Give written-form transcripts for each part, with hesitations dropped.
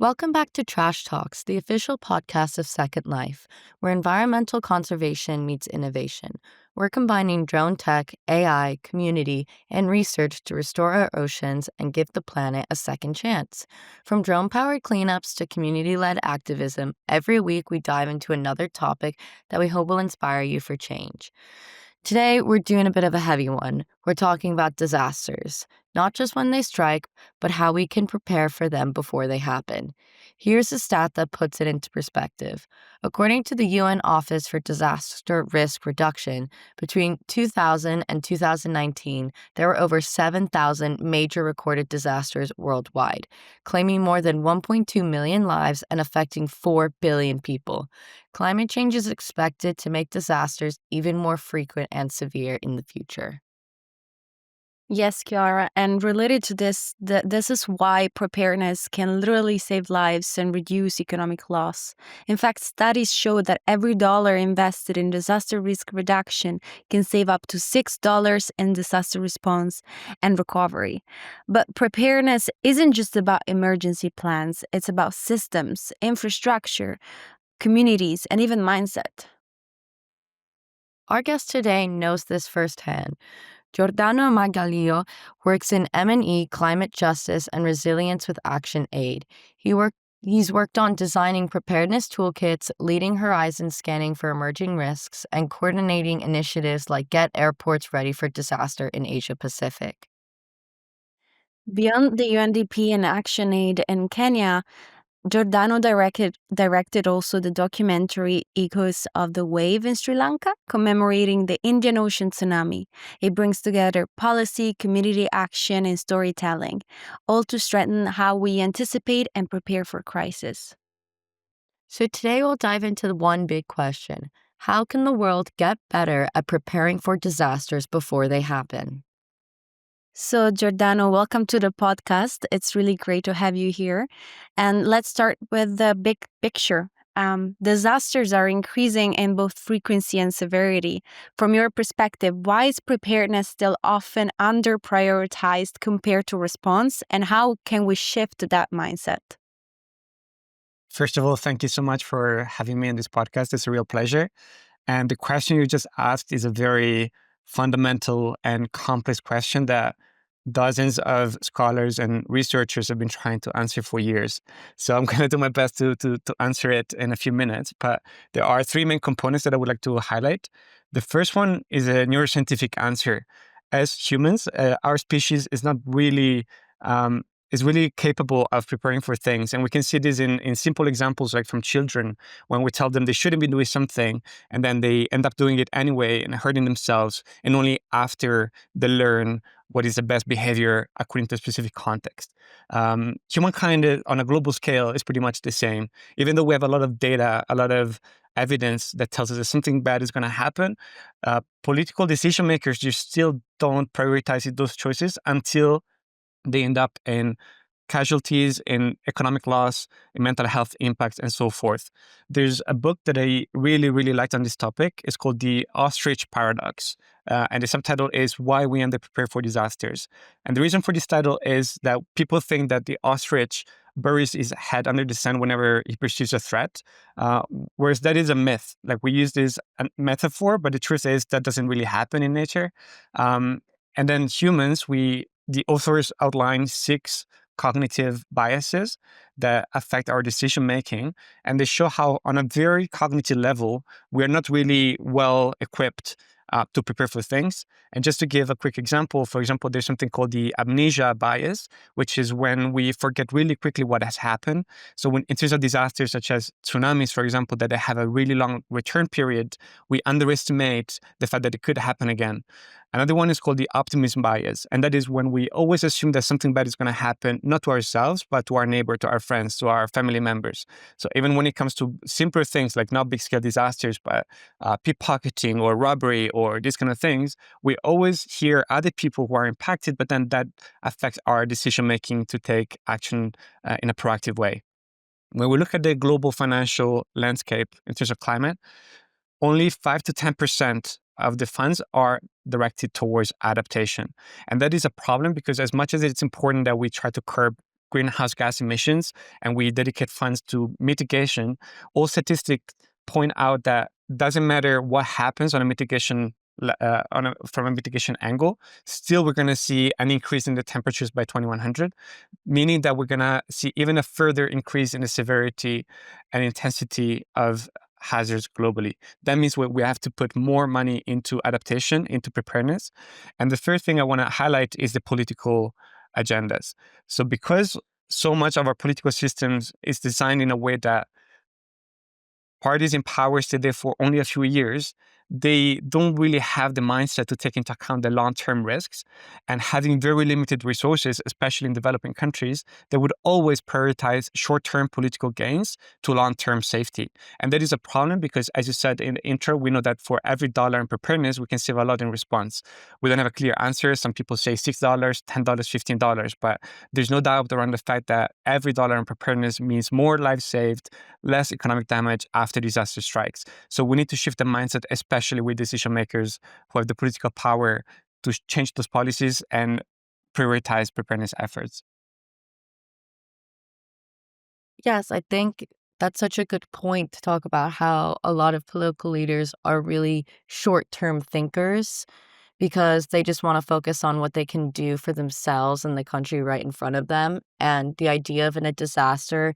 Welcome back to Trash Talks, the official podcast of Second Life, where environmental conservation meets innovation. We're combining drone tech, AI, community, and research to restore our oceans and give the planet a second chance. From drone-powered cleanups to community-led activism, every week we dive into another topic that we hope will inspire you for change. Today, we're doing a bit of a heavy one. We're talking about disasters, not just when they strike, but how we can prepare for them before they happen. Here's a stat that puts it into perspective. According to the UN Office for Disaster Risk Reduction, between 2000 and 2019, there were over 7,000 major recorded disasters worldwide, claiming more than 1.2 million lives and affecting 4 billion people. Climate change is expected to make disasters even more frequent and severe in the future. Yes, Chiara, and related to this, this is why preparedness can literally save lives and reduce economic loss. In fact, studies show that every dollar invested in disaster risk reduction can save up to $6 in disaster response and recovery. But preparedness isn't just about emergency plans, it's about systems, infrastructure, communities, and even mindset. Our guest today knows this firsthand. Giordano Margaglio works in M&E, climate justice, and resilience with Action Aid. He's worked on designing preparedness toolkits, leading horizon scanning for emerging risks, and coordinating initiatives like Get Airports Ready for Disaster in Asia Pacific. Beyond the UNDP and Action Aid in Kenya, Giordano directed also the documentary Echoes of the Wave in Sri Lanka, commemorating the Indian Ocean tsunami. It brings together policy, community action, and storytelling, all to strengthen how we anticipate and prepare for crisis. So today we'll dive into the one big question. How can the world get better at preparing for disasters before they happen? So, Giordano, welcome to the podcast. It's really great to have you here. And let's start with the big picture. Disasters are increasing in both frequency and severity. From your perspective, why is preparedness still often under prioritized compared to response? And how can we shift to that mindset? First of all, thank you so much for having me on this podcast. It's a real pleasure. And the question you just asked is a very fundamental and complex question that dozens of scholars and researchers have been trying to answer for years. So I'm going to do my best to answer it in a few minutes. But there are three main components that I would like to highlight. The first one is a neuroscientific answer. As humans, our species is not really is really capable of preparing for things. And we can see this in simple examples, like from children, when we tell them they shouldn't be doing something, and then they end up doing it anyway and hurting themselves. And only after they learn what is the best behavior according to a specific context. Humankind on a global scale is pretty much the same. Even though we have a lot of data, a lot of evidence that tells us that something bad is going to happen, political decision makers just still don't prioritize those choices until they end up in casualties, in economic loss, in mental health impacts, and so forth. There's a book that I really, really liked on this topic. It's called The Ostrich Paradox. And the subtitle is Why We Underprepare for Disasters. And the reason for this title is that people think that the ostrich buries his head under the sand whenever he perceives a threat, whereas that is a myth. Like, we use this metaphor, but the truth is that doesn't really happen in nature. And then humans, the authors outline 6 cognitive biases that affect our decision making, and they show how, on a very cognitive level, we are not really well equipped to prepare for things. And just to give a quick example, for example, there's something called the amnesia bias, which is when we forget really quickly what has happened. So when in terms of disasters such as tsunamis, for example, that they have a really long return period, we underestimate the fact that it could happen again. Another one is called the optimism bias. And that is when we always assume that something bad is going to happen, not to ourselves, but to our neighbor, to our friends, to our family members. So even when it comes to simpler things like not big scale disasters, but pickpocketing or robbery or these kind of things, we always hear other people who are impacted, but then that affects our decision making to take action in a proactive way. When we look at the global financial landscape in terms of climate, only 5 to 10% of the funds are directed towards adaptation. And that is a problem because as much as it's important that we try to curb greenhouse gas emissions and we dedicate funds to mitigation, all statistics point out that doesn't matter what happens on a mitigation from a mitigation angle, still we're going to see an increase in the temperatures by 2100, meaning that we're going to see even a further increase in the severity and intensity of hazards globally. That means we have to put more money into adaptation, into preparedness. And the third thing I want to highlight is the political agendas. So because so much of our political systems is designed in a way that parties in power stay there for only a few years, they don't really have the mindset to take into account the long-term risks. And having very limited resources, especially in developing countries, they would always prioritize short-term political gains to long-term safety. And that is a problem because, as you said in the intro, we know that for every dollar in preparedness, we can save a lot in response. We don't have a clear answer. Some people say $6, $10, $15, but there's no doubt around the fact that every dollar in preparedness means more lives saved, less economic damage after disaster strikes. So we need to shift the mindset, especially with decision makers who have the political power to change those policies and prioritize preparedness efforts. Yes, I think that's such a good point to talk about how a lot of political leaders are really short-term thinkers because they just want to focus on what they can do for themselves and the country right in front of them. And the idea of a disaster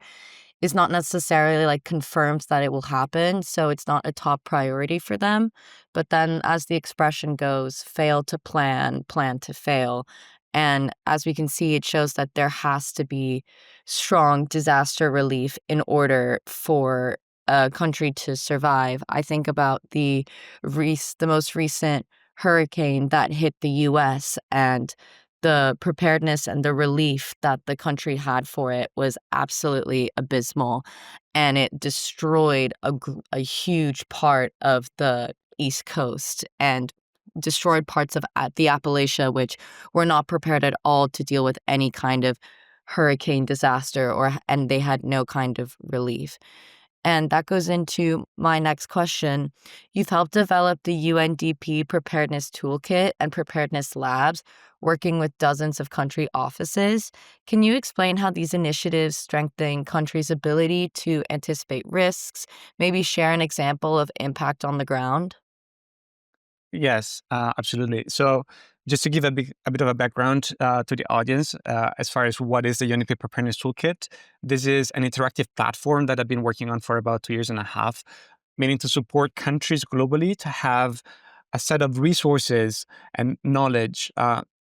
is not necessarily like confirms that it will happen. So it's not a top priority for them. But then, as the expression goes, fail to plan, plan to fail. And as we can see, it shows that there has to be strong disaster relief in order for a country to survive. I think about the most recent hurricane that hit the US, and the preparedness and the relief that the country had for it was absolutely abysmal, and it destroyed a huge part of the East Coast and destroyed parts of the Appalachia, which were not prepared at all to deal with any kind of hurricane disaster, and they had no kind of relief. And that goes into my next question. You've helped develop the UNDP Preparedness Toolkit and Preparedness Labs, working with dozens of country offices. Can you explain how these initiatives strengthen countries' ability to anticipate risks? Maybe share an example of impact on the ground? Yes, absolutely. So just to give a bit of a background to the audience, as far as what is the UNDP Preparedness Toolkit, this is an interactive platform that I've been working on for about 2 years and a half, meaning to support countries globally to have a set of resources and knowledge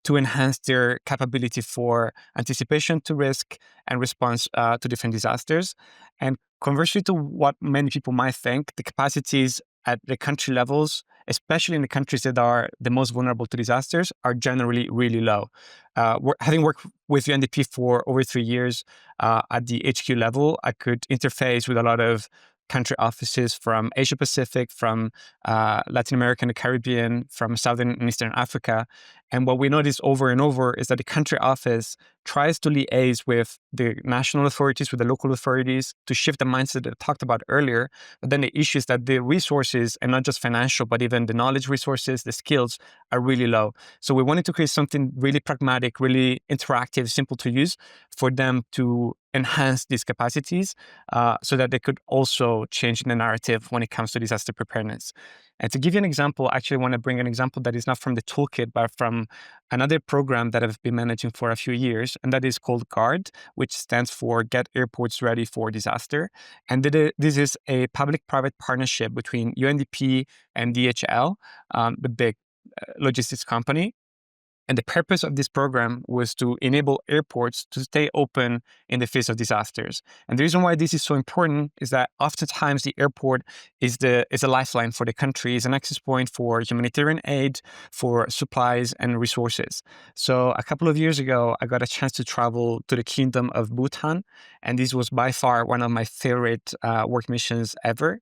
to enhance their capability for anticipation to risk and response to different disasters. And conversely to what many people might think, the capacities at the country levels, especially in the countries that are the most vulnerable to disasters, are generally really low. Having worked with UNDP for over 3 years at the HQ level, I could interface with a lot of country offices from Asia Pacific, from Latin America and the Caribbean, from Southern and Eastern Africa. And what we notice over and over is that the country office tries to liaise with the national authorities, with the local authorities, to shift the mindset that I talked about earlier. But then the issue is that the resources, and not just financial, but even the knowledge resources, the skills, are really low. So we wanted to create something really pragmatic, really interactive, simple to use for them to enhance these capacities so that they could also change the narrative when it comes to disaster preparedness. And to give you an example, I actually want to bring an example that is not from the toolkit, but from another program that I've been managing for a few years, and that is called GUARD, which stands for Get Airports Ready for Disaster. And this is a public-private partnership between UNDP and DHL, the big logistics company. And the purpose of this program was to enable airports to stay open in the face of disasters. And the reason why this is so important is that oftentimes the airport is a lifeline for the country, is an access point for humanitarian aid, for supplies and resources. So a couple of years ago, I got a chance to travel to the Kingdom of Bhutan, and this was by far one of my favorite work missions ever.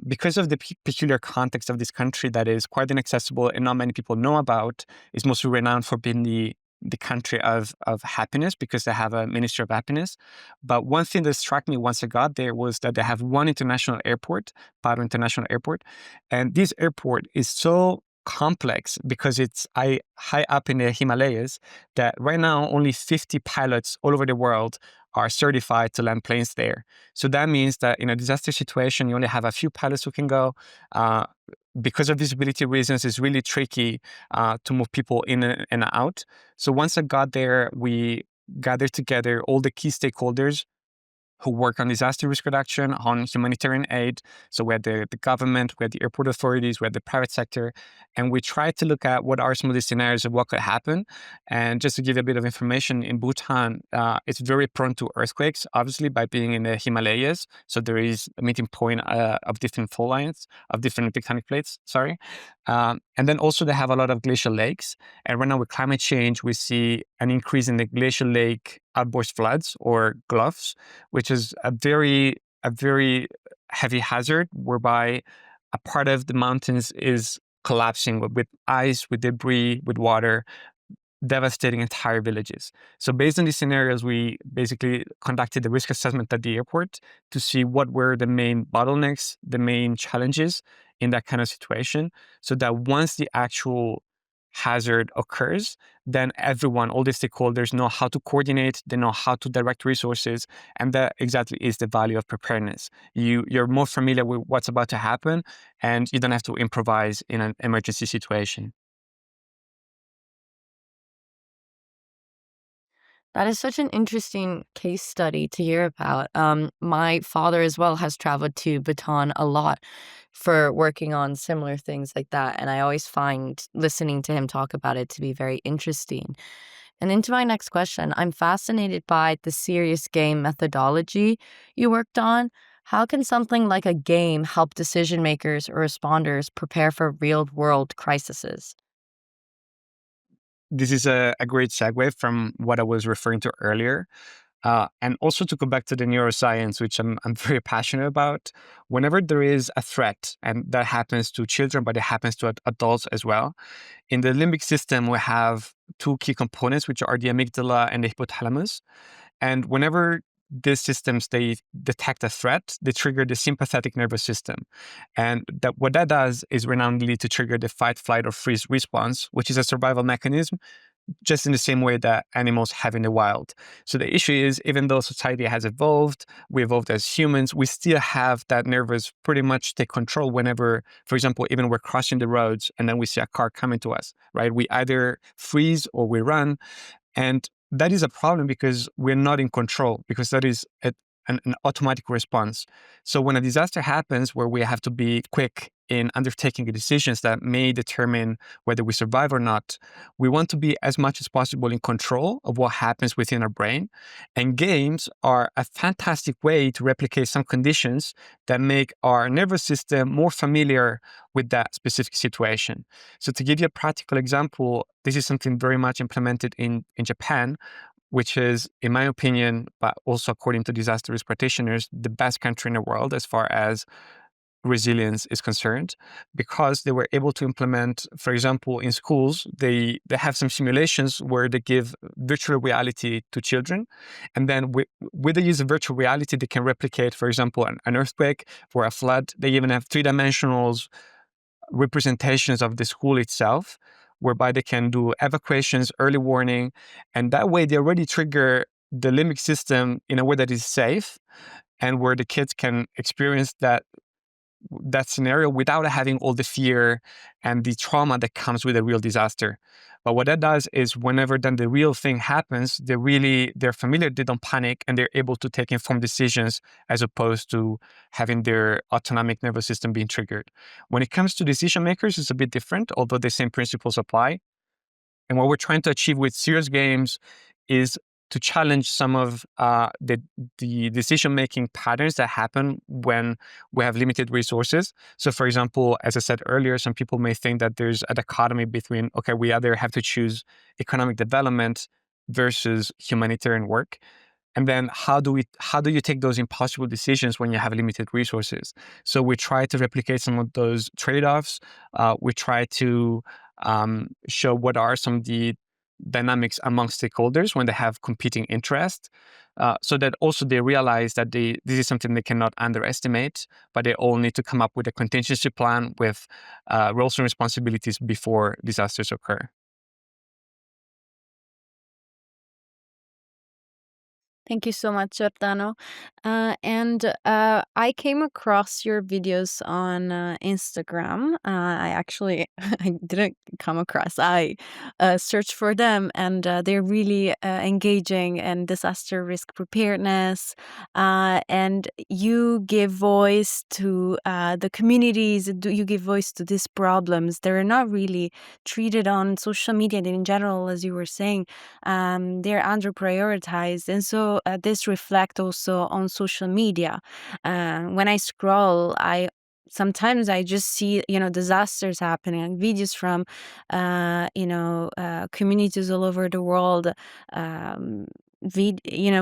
Because of the peculiar context of this country that is quite inaccessible and not many people know about, is mostly renowned for being the country of happiness because they have a Ministry of Happiness. But one thing that struck me once I got there was that they have one international airport, Paro International Airport. And this airport is so complex because it's high up in the Himalayas that right now only 50 pilots all over the world are certified to land planes there. So that means that in a disaster situation, you only have a few pilots who can go. Because of visibility reasons, it's really tricky to move people in and out. So once I got there, we gathered together all the key stakeholders who work on disaster risk reduction, on humanitarian aid. So we had the government, we had the airport authorities, we had the private sector, and we tried to look at what are some of the scenarios of what could happen. And just to give you a bit of information, in Bhutan, it's very prone to earthquakes, obviously by being in the Himalayas. So there is a meeting point of different fault lines, of different tectonic plates, sorry. And then also they have a lot of glacial lakes. And right now with climate change, we see an increase in the glacial lake outburst floods or GLUFs, which is a very heavy hazard whereby a part of the mountains is collapsing with ice, with debris, with water, devastating entire villages. So based on these scenarios, we basically conducted the risk assessment at the airport to see what were the main bottlenecks, the main challenges in that kind of situation, so that once the actual hazard occurs, then everyone, all the stakeholders know how to coordinate, they know how to direct resources, and that exactly is the value of preparedness. You're more familiar with what's about to happen, and you don't have to improvise in an emergency situation. That is such an interesting case study to hear about. My father as well has traveled to Bhutan a lot for working on similar things like that, and I always find listening to him talk about it to be very interesting. And into my next question, I'm fascinated by the serious game methodology you worked on. How can something like a game help decision makers or responders prepare for real world crises? This is a great segue from what I was referring to earlier. And also to go back to the neuroscience, which I'm very passionate about. Whenever there is a threat, and that happens to children, but it happens to adults as well, in the limbic system, we have two key components, which are the amygdala and the hypothalamus. And whenever these systems, they detect a threat, they trigger the sympathetic nervous system. And what that does is renownedly to trigger the fight, flight, or freeze response, which is a survival mechanism just in the same way that animals have in the wild. So the issue is, even though society has evolved, we evolved as humans, we still have that nervous pretty much take control whenever, for example, even we're crossing the roads and then we see a car coming to us, right? We either freeze or we run. And that is a problem because we're not in control, because that is an automatic response. So when a disaster happens where we have to be quick in undertaking decisions that may determine whether we survive or not, we want to be as much as possible in control of what happens within our brain. And games are a fantastic way to replicate some conditions that make our nervous system more familiar with that specific situation. So to give you a practical example, this is something very much implemented in Japan, which is, in my opinion, but also according to disaster risk practitioners, the best country in the world as far as resilience is concerned, because they were able to implement, for example, in schools, they have some simulations where they give virtual reality to children. And then with the use of virtual reality, they can replicate, for example, an earthquake or a flood. They even have three-dimensional representations of the school itself, whereby they can do evacuations, early warning, and that way they already trigger the limbic system in a way that is safe and where the kids can experience that scenario without having all the fear and the trauma that comes with a real disaster. But what that does is whenever then the real thing happens, they're familiar, they don't panic, and they're able to take informed decisions as opposed to having their autonomic nervous system being triggered. When it comes to decision makers, it's a bit different, although the same principles apply. And what we're trying to achieve with serious games is to challenge some of the decision-making patterns that happen when we have limited resources. So for example, as I said earlier, some people may think that there's a dichotomy between, okay, we either have to choose economic development versus humanitarian work. And then how do you take those impossible decisions when you have limited resources? So we try to replicate some of those trade-offs. We try to show what are some of the dynamics among stakeholders when they have competing interests. so that also they realize that this is something they cannot underestimate, but they all need to come up with a contingency plan with roles and responsibilities before disasters occur. Thank you so much, Giordano. I came across your videos on Instagram. I actually I didn't come across. I searched for them, and they're really engaging in disaster risk preparedness. And you give voice to the communities. You give voice to these problems. They're not really treated on social media in general, as you were saying. They're under prioritized, and so this reflect also on social media. When I scroll, I sometimes I just see disasters happening and videos from communities all over the world,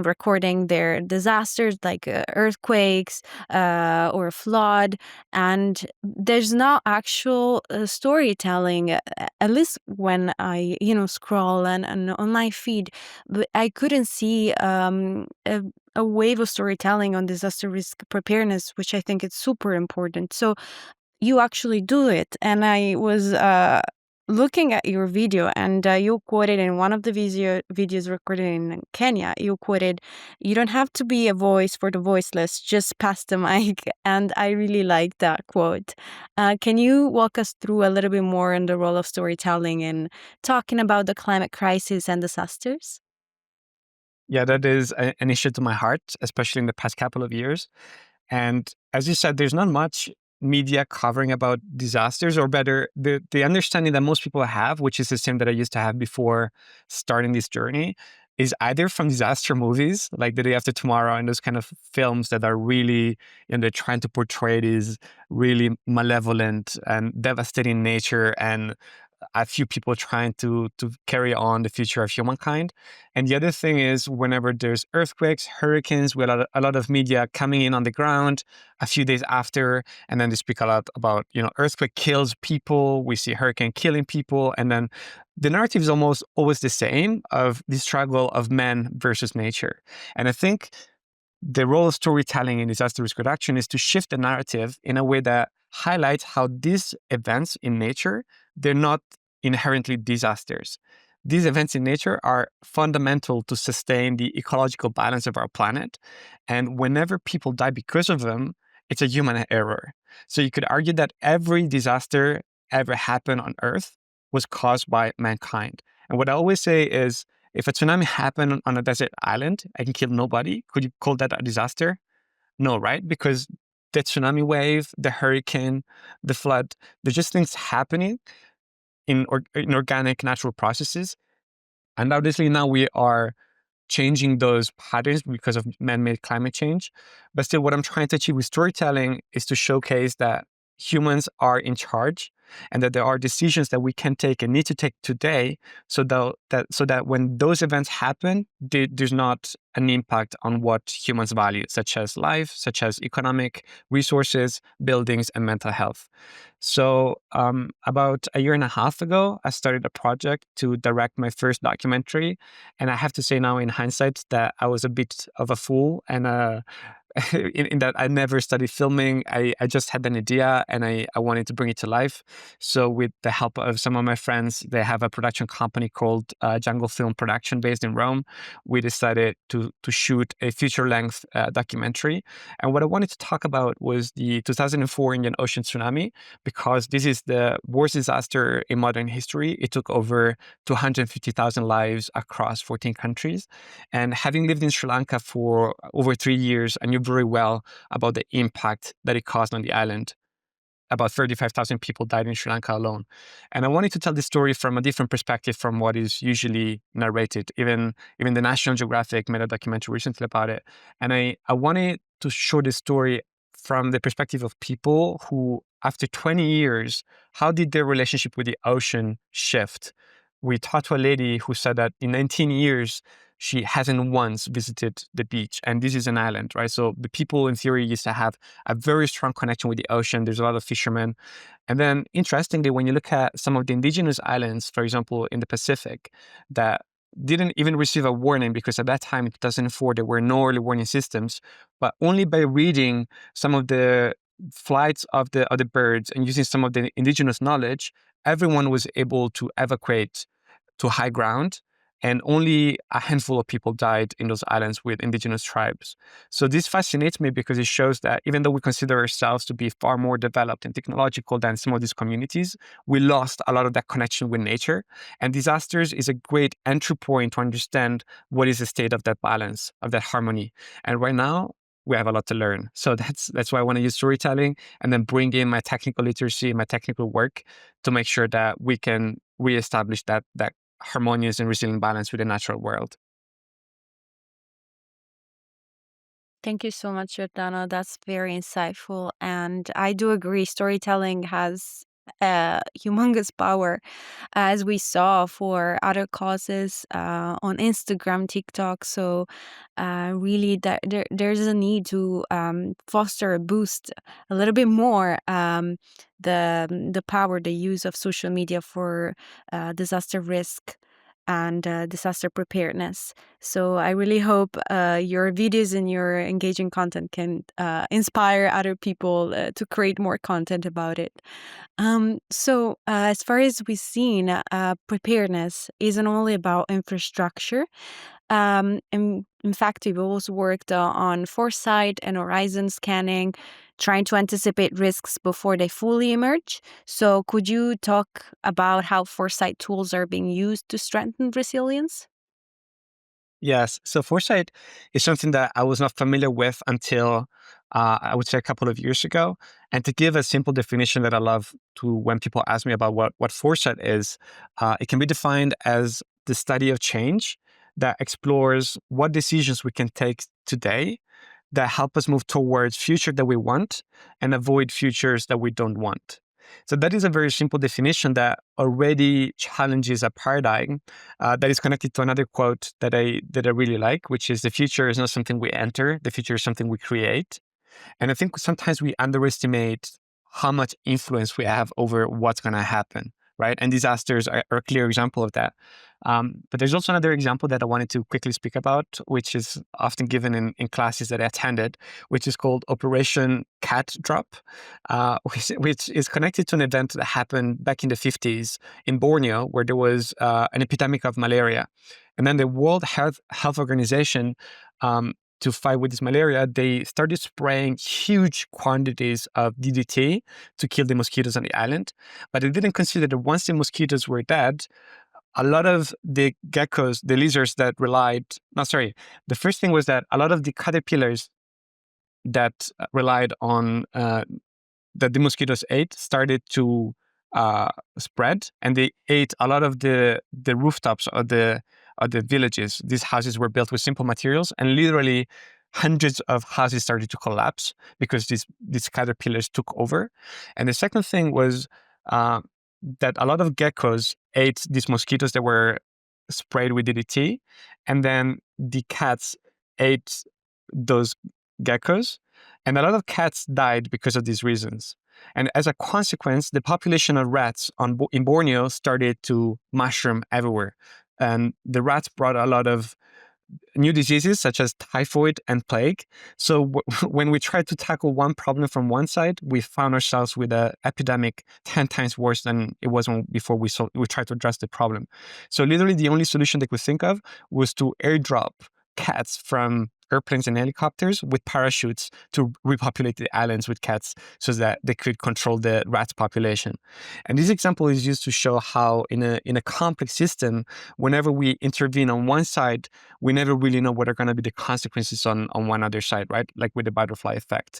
recording their disasters like earthquakes or flood, and there's not actual storytelling, at least when I scroll and on my feed. But I couldn't see a wave of storytelling on disaster risk preparedness, which I think is super important. So you actually do it. And I was looking at your video, and you quoted in one of the videos recorded in Kenya, you quoted, "You don't have to be a voice for the voiceless, just pass the mic." And I really like that quote. Can you walk us through a little bit more on the role of storytelling in talking about the climate crisis and disasters? Yeah, that is an issue to my heart, especially in the past couple of years. And as you said, there's not much media covering about disasters, or better, the understanding that most people have, which is the same that I used to have before starting this journey, is either from disaster movies like The Day After Tomorrow and those kind of films that are really, they're trying to portray this really malevolent and devastating nature, and a few people trying to carry on the future of humankind. And the other thing is, whenever there's earthquakes, hurricanes, we have a lot of media coming in on the ground a few days after, and then they speak a lot about, earthquake kills people, we see hurricane killing people, and then the narrative is almost always the same of the struggle of man versus nature. And I think the role of storytelling in disaster risk reduction is to shift the narrative in a way that highlights how these events in nature, they're not inherently disasters. These events in nature are fundamental to sustain the ecological balance of our planet. And whenever people die because of them, it's a human error. So you could argue that every disaster ever happened on Earth was caused by mankind. And what I always say is, if a tsunami happened on a desert island and can kill nobody, could you call that a disaster? No, right? Because the tsunami wave, the hurricane, the flood, they're just things happening in organic natural processes. And obviously now we are changing those patterns because of man-made climate change. But still, what I'm trying to achieve with storytelling is to showcase that humans are in charge, and that there are decisions that we can take and need to take today, so that when those events happen, there's not an impact on what humans value, such as life, such as economic resources, buildings, and mental health. So about a year and a half ago, I started a project to direct my first documentary. And I have to say now in hindsight that I was a bit of a fool, and in that I never studied filming. I just had an idea, and I wanted to bring it to life. So with the help of some of my friends, they have a production company called Jungle Film Production based in Rome. We decided to shoot a feature-length documentary. And what I wanted to talk about was the 2004 Indian Ocean tsunami, because this is the worst disaster in modern history. It took over 250,000 lives across 14 countries. And having lived in Sri Lanka for over 3 years, I knew very well about the impact that it caused on the island. About 35,000 people died in Sri Lanka alone. And I wanted to tell this story from a different perspective from what is usually narrated. Even the National Geographic made a documentary recently about it. And I wanted to show this story from the perspective of people who, after 20 years, how did their relationship with the ocean shift? We talked to a lady who said that in 19 years, she hasn't once visited the beach. And this is an island, right? So the people in theory used to have a very strong connection with the ocean. There's a lot of fishermen. And then interestingly, when you look at some of the indigenous islands, for example, in the Pacific, that didn't even receive a warning, because at that time in 2004 there were no early warning systems. But only by reading some of the flights of the birds and using some of the indigenous knowledge, everyone was able to evacuate to high ground, and only a handful of people died in those islands with indigenous tribes. So this fascinates me because it shows that even though we consider ourselves to be far more developed and technological than some of these communities, we lost a lot of that connection with nature. And disasters is a great entry point to understand what is the state of that balance, of that harmony. And right now, we have a lot to learn. So that's why I want to use storytelling and then bring in my technical literacy, my technical work, to make sure that we can reestablish that harmonious and resilient balance with the natural world. Thank you so much, Giordano. That's very insightful. And I do agree, storytelling has humongous power, as we saw for other causes on Instagram, TikTok. So, really, there's a need to foster, boost a little bit more the power, the use of social media for disaster risk and disaster preparedness. So I really hope your videos and your engaging content can inspire other people to create more content about it. As far as we've seen, preparedness isn't only about infrastructure. In fact, we've also worked on foresight and horizon scanning, trying to anticipate risks before they fully emerge. So, could you talk about how foresight tools are being used to strengthen resilience? Yes. So foresight is something that I was not familiar with until I would say a couple of years ago. And to give a simple definition that I love to when people ask me about what foresight is, it can be defined as the study of change that explores what decisions we can take today that help us move towards future that we want and avoid futures that we don't want. So that is a very simple definition that already challenges a paradigm that is connected to another quote that I really like, which is, the future is not something we enter, the future is something we create. And I think sometimes we underestimate how much influence we have over what's going to happen, right? And disasters are a clear example of that. But there's also another example that I wanted to quickly speak about, which is often given in classes that I attended, which is called Operation Cat Drop, which is connected to an event that happened back in the 50s in Borneo, where there was an epidemic of malaria. And then the World Health Organization, to fight with this malaria, they started spraying huge quantities of DDT to kill the mosquitoes on the island. But they didn't consider that once the mosquitoes were dead, a lot of the geckos, the lizards that the first thing was that a lot of the caterpillars that relied on that the mosquitoes ate started to spread, and they ate a lot of the rooftops of the villages. These houses were built with simple materials, and literally hundreds of houses started to collapse because these caterpillars took over. And the second thing was that a lot of geckos ate these mosquitoes that were sprayed with DDT, and then the cats ate those geckos, and a lot of cats died because of these reasons. And as a consequence, the population of rats in Borneo started to mushroom everywhere. And the rats brought a lot of new diseases such as typhoid and plague. So when we tried to tackle one problem from one side, we found ourselves with an epidemic 10 times worse than it was before we tried to address the problem. So literally the only solution they could think of was to airdrop cats from airplanes and helicopters with parachutes to repopulate the islands with cats so that they could control the rat population. And this example is used to show how in a complex system, whenever we intervene on one side, we never really know what are going to be the consequences on one other side, right? Like with the butterfly effect.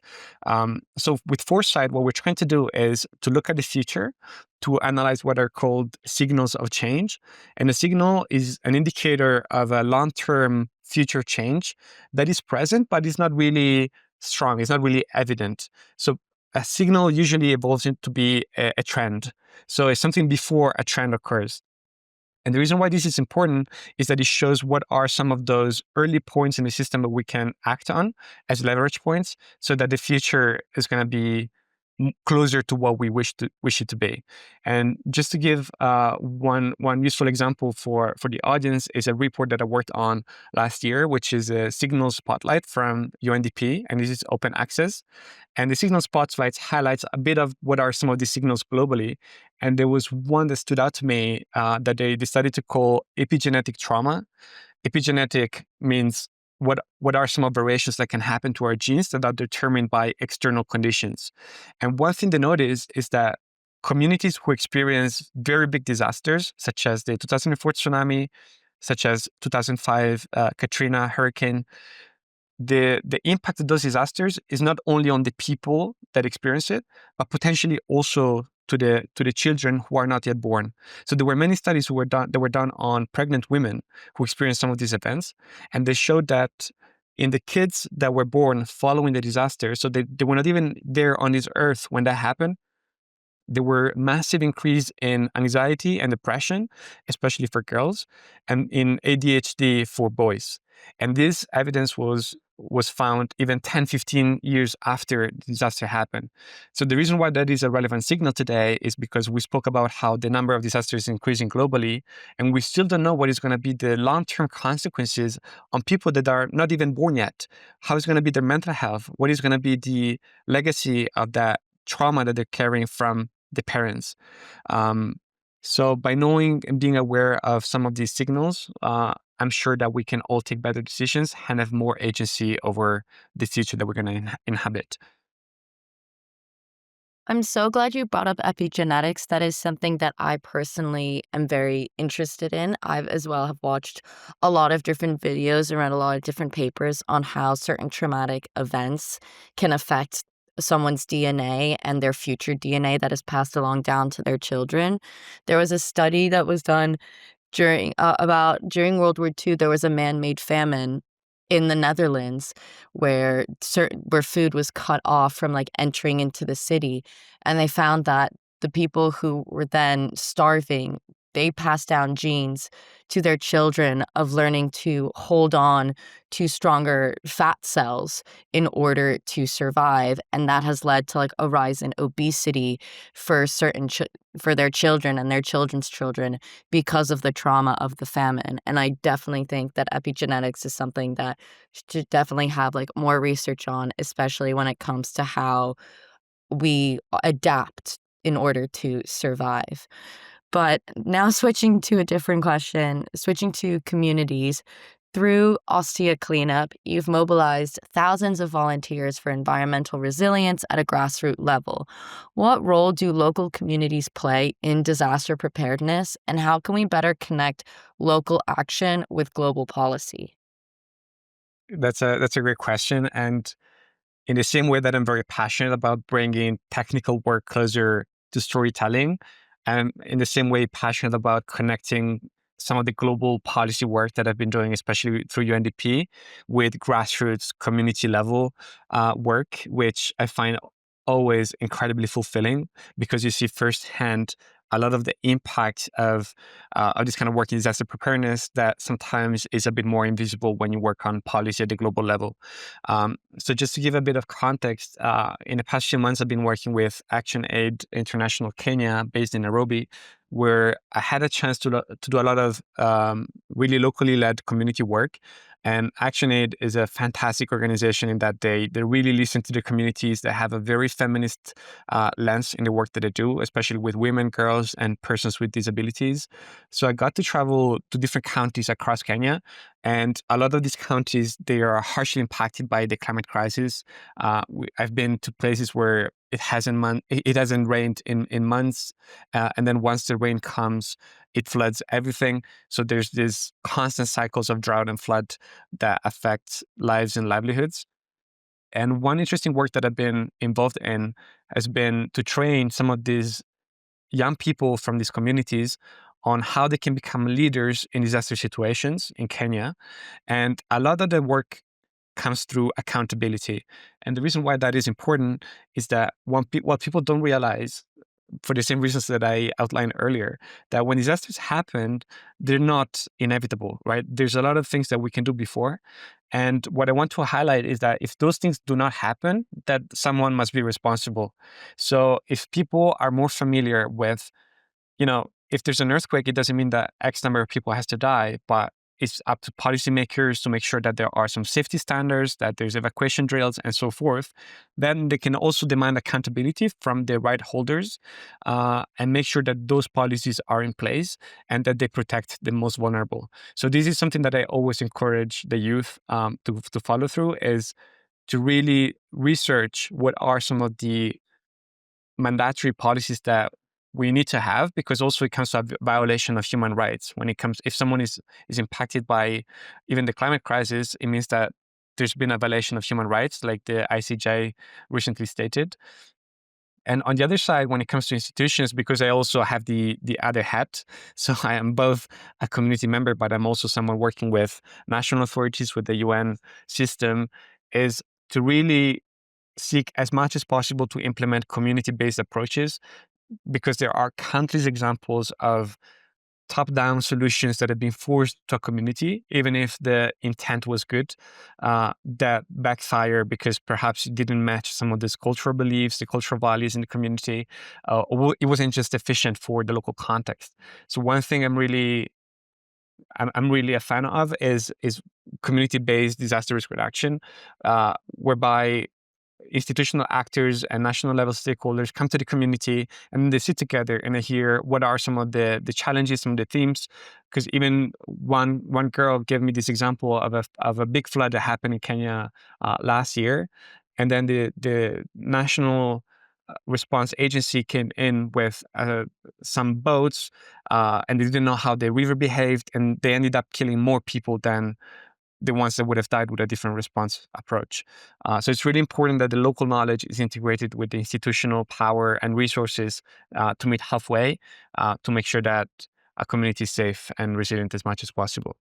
So with foresight, what we're trying to do is to look at the future, to analyze what are called signals of change. And a signal is an indicator of a long-term future change that is present, but is not really strong. It's not really evident. So a signal usually evolves into be a trend. So it's something before a trend occurs. And the reason why this is important is that it shows what are some of those early points in the system that we can act on as leverage points so that the future is going to be closer to what we wish it to be. And just to give one useful example for the audience is a report that I worked on last year, which is a signal spotlight from UNDP, and this is open access. And the signal spotlight highlights a bit of what are some of these signals globally. And there was one that stood out to me that they decided to call epigenetic trauma. Epigenetic means what are some of variations that can happen to our genes that are determined by external conditions. And one thing to notice is that communities who experience very big disasters, such as the 2004 tsunami, such as 2005 Katrina hurricane, the impact of those disasters is not only on the people that experience it, but potentially also to the children who are not yet born. So there were many studies that were done on pregnant women who experienced some of these events, and they showed that in the kids that were born following the disaster, so they were not even there on this earth when that happened, there were massive increase in anxiety and depression, especially for girls, and in ADHD for boys. And this evidence was found even 10, 15 years after the disaster happened. So the reason why that is a relevant signal today is because we spoke about how the number of disasters is increasing globally, and we still don't know what is going to be the long-term consequences on people that are not even born yet. How is going to be their mental health? What is going to be the legacy of that trauma that they're carrying from the parents? So by knowing and being aware of some of these signals, I'm sure that we can all take better decisions and have more agency over the future that we're going to inhabit. I'm so glad you brought up epigenetics. That is something that I personally am very interested in. I've as well have watched a lot of different videos around a lot of different papers on how certain traumatic events can affect someone's DNA and their future DNA that is passed along down to their children. There was a study that was done during World War II. There was a man-made famine in the Netherlands where food was cut off from, like, entering into the city, and they found that the people who were then starving, they passed down genes to their children of learning to hold on to stronger fat cells in order to survive, and that has led to, like, a rise in obesity for for their children and their children's children because of the trauma of the famine. And I definitely think that epigenetics is something that should definitely have, like, more research on, especially when it comes to how we adapt in order to survive. But now switching to a different question, switching to communities. Through Ostia Cleanup, you've mobilized thousands of volunteers for environmental resilience at a grassroots level. What role do local communities play in disaster preparedness, and how can we better connect local action with global policy? That's a great question. And in the same way that I'm very passionate about bringing technical work closer to storytelling, I'm in the same way passionate about connecting some of the global policy work that I've been doing, especially through UNDP, with grassroots community level work, which I find always incredibly fulfilling because you see firsthand a lot of the impact of this kind of work in disaster preparedness that sometimes is a bit more invisible when you work on policy at the global level. So just to give a bit of context, in the past few months, I've been working with Action Aid International Kenya, based in Nairobi, where I had a chance to do a lot of really locally led community work. And ActionAid is a fantastic organization in that they really listen to the communities. They have a very feminist lens in the work that they do, especially with women, girls, and persons with disabilities. So I got to travel to different counties across Kenya. And a lot of these counties, they are harshly impacted by the climate crisis. I've been to places where it hasn't rained in months. And then once the rain comes, it floods everything. So there's this constant cycles of drought and flood that affect lives and livelihoods. And one interesting work that I've been involved in has been to train some of these young people from these communities on how they can become leaders in disaster situations in Kenya. And a lot of the work comes through accountability. And the reason why that is important is that what people don't realize for the same reasons that I outlined earlier, that when disasters happen, they're not inevitable, right? There's a lot of things that we can do before. And what I want to highlight is that if those things do not happen, that someone must be responsible. So if people are more familiar with, if there's an earthquake, it doesn't mean that X number of people has to die, but it's up to policymakers to make sure that there are some safety standards, that there's evacuation drills, and so forth. Then they can also demand accountability from the right holders and make sure that those policies are in place and that they protect the most vulnerable. So this is something that I always encourage the youth to follow through, is to really research what are some of the mandatory policies that we need to have, because also it comes to a violation of human rights. If someone is impacted by even the climate crisis, it means that there's been a violation of human rights, like the ICJ recently stated. And on the other side, when it comes to institutions, because I also have the other hat, so I am both a community member, but I'm also someone working with national authorities, with the UN system, is to really seek as much as possible to implement community-based approaches, because there are countless examples of top-down solutions that have been forced to a community, even if the intent was good, that backfire because perhaps it didn't match some of these cultural beliefs, the cultural values in the community, or it wasn't just efficient for the local context. So one thing I'm really a fan of is community-based disaster risk reduction, whereby institutional actors and national level stakeholders come to the community and they sit together and they hear what are some of the challenges, some of the themes. Because even one girl gave me this example of a big flood that happened in Kenya last year, and then the national response agency came in with some boats, and they didn't know how the river behaved, and they ended up killing more people than the ones that would have died with a different response approach. So it's really important that the local knowledge is integrated with the institutional power and resources to meet halfway, to make sure that a community is safe and resilient as much as possible.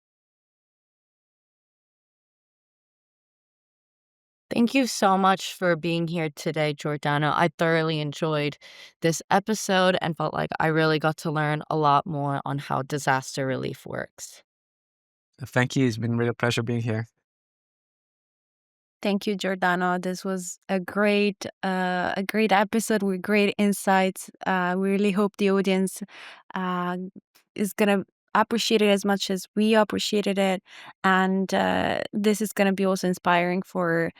Thank you so much for being here today, Giordano. I thoroughly enjoyed this episode and felt like I really got to learn a lot more on how disaster relief works. Thank you. It's been really a pleasure being here. Thank you, Giordano. This was a great episode with great insights. We really hope the audience is gonna appreciate it as much as we appreciated it, and this is gonna be also inspiring for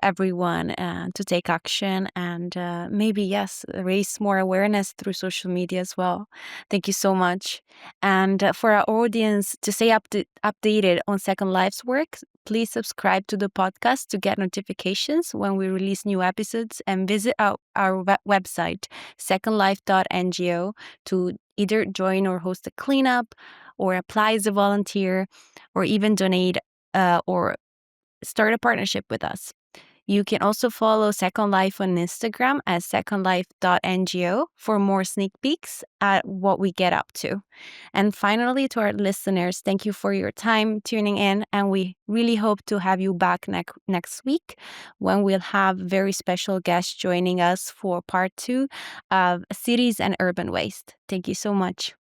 everyone to take action and maybe raise more awareness through social media as well. Thank you so much, and for our audience to stay updated on Second Life's work, please subscribe to the podcast to get notifications when we release new episodes, and visit our website, secondlife.ngo, to either join or host a cleanup, or apply as a volunteer, or even donate or start a partnership with us. You can also follow Second Life on Instagram as secondlife.ngo for more sneak peeks at what we get up to. And finally, to our listeners, thank you for your time tuning in, and we really hope to have you back next week, when we'll have very special guests joining us for part 2 of Cities and Urban Waste. Thank you so much.